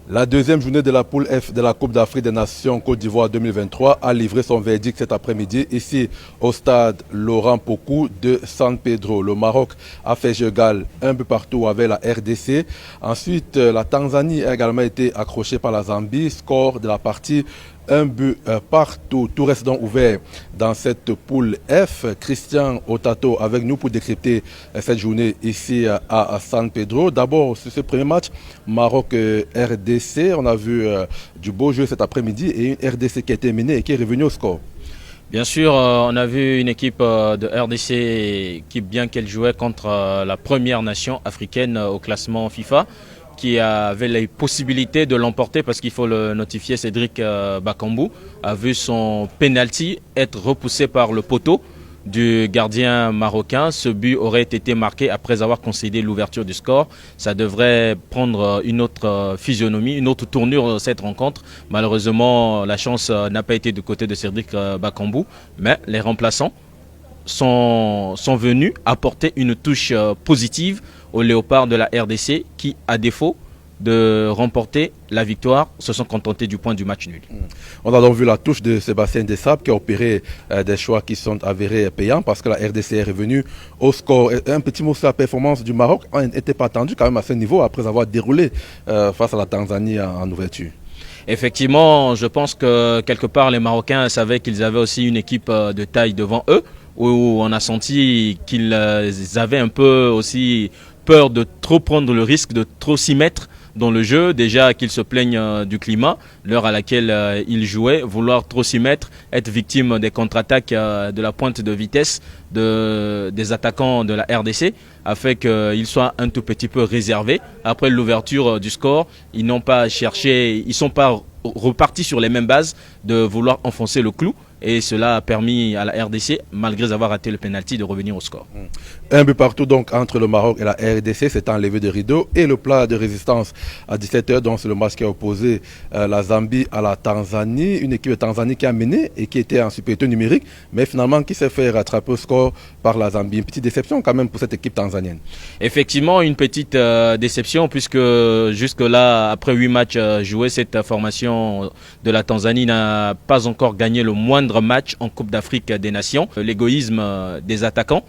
La deuxième journée de la poule F de la Coupe d'Afrique des Nations Côte d'Ivoire 2023 a livré son verdict cet après-midi ici au stade Laurent Pokou de San Pedro. Le Maroc a fait jeu égal un but partout avec la RDC. Ensuite, la Tanzanie a également été accrochée par la Zambie. Score de la partie, un but partout. Tout reste donc ouvert dans cette poule F. Christian Otato avec nous pour décrypter cette journée ici à San Pedro. D'abord, sur ce premier match, Maroc-RDC, on a vu du beau jeu cet après-midi et une RDC qui a été menée et qui est revenue au score. Bien sûr, on a vu une équipe de RDC qui, bien qu'elle jouait contre la première nation africaine au classement FIFA, qui avait les possibilités de l'emporter parce qu'il faut le notifier, Cédric Bakambu a vu son penalty être repoussé par le poteau du gardien marocain. Ce but aurait été marqué après avoir concédé l'ouverture du score. Ça devrait prendre une autre physionomie, une autre tournure cette rencontre. Malheureusement, la chance n'a pas été du côté de Cédric Bakambu, mais les remplaçants sont venus apporter une touche positive aux léopards de la RDC qui, à défaut de remporter la victoire, se sont contentés du point du match nul. On a donc vu la touche de Sébastien Dessab qui a opéré des choix qui sont avérés payants parce que la RDC est revenue au score. Un petit mot sur la performance du Maroc. On n'était pas attendu quand même à ce niveau après avoir déroulé face à la Tanzanie en ouverture. Effectivement, je pense que quelque part les Marocains savaient qu'ils avaient aussi une équipe de taille devant eux, où on a senti qu'ils avaient un peu aussi peur de trop prendre le risque, de trop s'y mettre dans le jeu. Déjà qu'ils se plaignent du climat, l'heure à laquelle ils jouaient, vouloir trop s'y mettre, être victime des contre-attaques de la pointe de vitesse des attaquants de la RDC, a fait qu'ils soient un tout petit peu réservés. Après l'ouverture du score, ils n'ont pas cherché, ils ne sont pas repartis sur les mêmes bases de vouloir enfoncer le clou. Et cela a permis à la RDC, malgré avoir raté le pénalty, de revenir au score. Un but partout donc entre le Maroc et la RDC, c'est enlevé de rideau. Et le plat de résistance à 17h, donc c'est le match qui a opposé la Zambie à la Tanzanie. Une équipe de Tanzanie qui a mené et qui était en supériorité numérique, mais finalement qui s'est fait rattraper au score par la Zambie. Une petite déception quand même pour cette équipe tanzanienne. Effectivement, une petite déception puisque jusque-là, après 8 matchs joués, cette formation de la Tanzanie n'a pas encore gagné le moindre match en Coupe d'Afrique des Nations. L'égoïsme des attaquants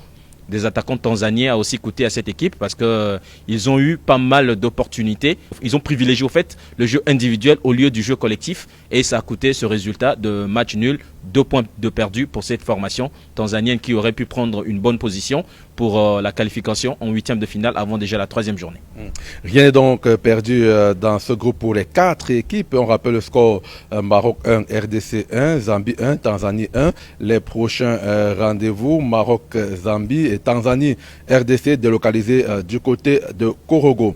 tanzaniens a aussi coûté à cette équipe parce qu'ils ont eu pas mal d'opportunités. Ils ont privilégié au fait le jeu individuel au lieu du jeu collectif et ça a coûté ce résultat de match nul, 2 points de perdu pour cette formation tanzanienne qui aurait pu prendre une bonne position pour la qualification en 8e de finale avant déjà la 3e journée. Rien n'est donc perdu dans ce groupe pour les 4 équipes. On rappelle le score Maroc 1, RDC 1, Zambie 1, Tanzanie 1. Les prochains rendez-vous, Maroc, Zambie et Tanzanie, RDC délocalisé du côté de Korogo.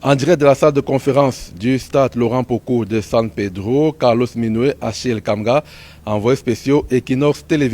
En direct de la salle de conférence du stade Laurent Pokou de San Pedro, Carlos Minoué, Achille Kamga, envoyés spéciaux Equinox Télévision.